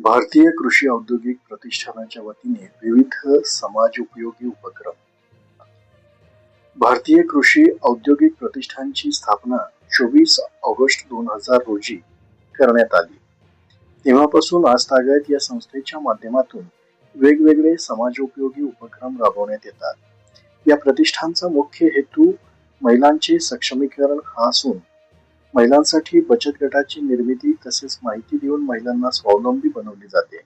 भारतीय कृषी औद्योगिक प्रतिष्ठानाच्या वतीने विविध समाजोपयोगी उपक्रम. भारतीय कृषी औद्योगिक प्रतिष्ठानची स्थापना 24 ऑगस्ट 2000 रोजी करण्यात आली. तेव्हापासून आजतागायत या संस्थेच्या माध्यमातून वेगवेगळे समाजोपयोगी उपक्रम राबवण्यात येतात. या प्रतिष्ठानचा मुख्य हेतू महिलांचे सक्षमीकरण हा असून महिलांसाठी बचत गटाची निर्मिती तसेच माहिती देऊन महिलांना स्वावलंबी बनवले जाते.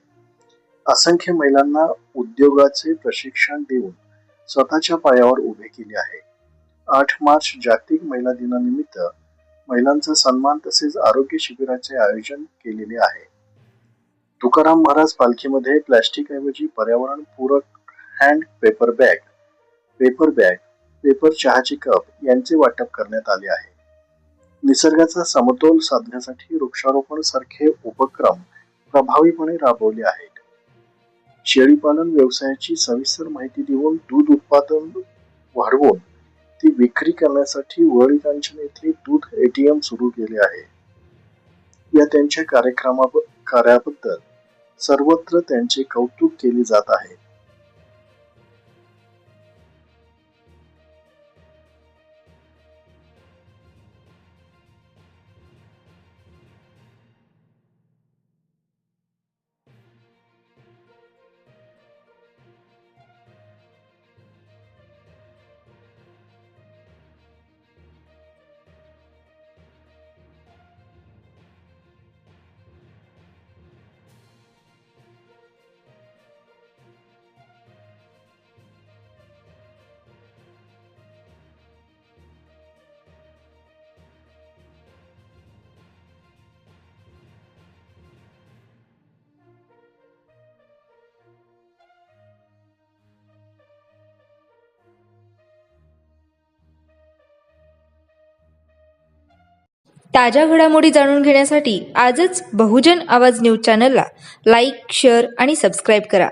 असंख्य महिलांना उद्योगाचे प्रशिक्षण देऊन स्वतःच्या पायावर उभे केले आहे. 8 मार्च जागतिक महिला दिनानिमित्त महिलांचा सन्मान तसेच आरोग्य शिबिराचे आयोजन केलेले आहे. तुकाराम महाराज पालखीमध्ये प्लास्टिक ऐवजी पर्यावरण पूरक हँड पेपर बॅग, पेपर चहाचे कप यांचे वाटप करण्यात आले आहे. निसर्गाचा समतोल साधण्यासाठी वृक्षारोपण सारखे उपक्रम प्रभावीपणे राबवले आहेत. शेळीपालन व्यवसायाची सविस्तर माहिती देऊन दूध उत्पादन वाढवून ती विक्री करण्यासाठी वरळी कांचन येथे दूध ATM सुरू केले आहे. या त्यांच्या कार्याबद्दल सर्वत्र त्यांचे कौतुक केले जात आहे. ताज्या घडामोडी जाणून घेण्यासाठी आजच बहुजन आवाज न्यूज चॅनलला लाईक, शेअर आणि सबस्क्राईब करा.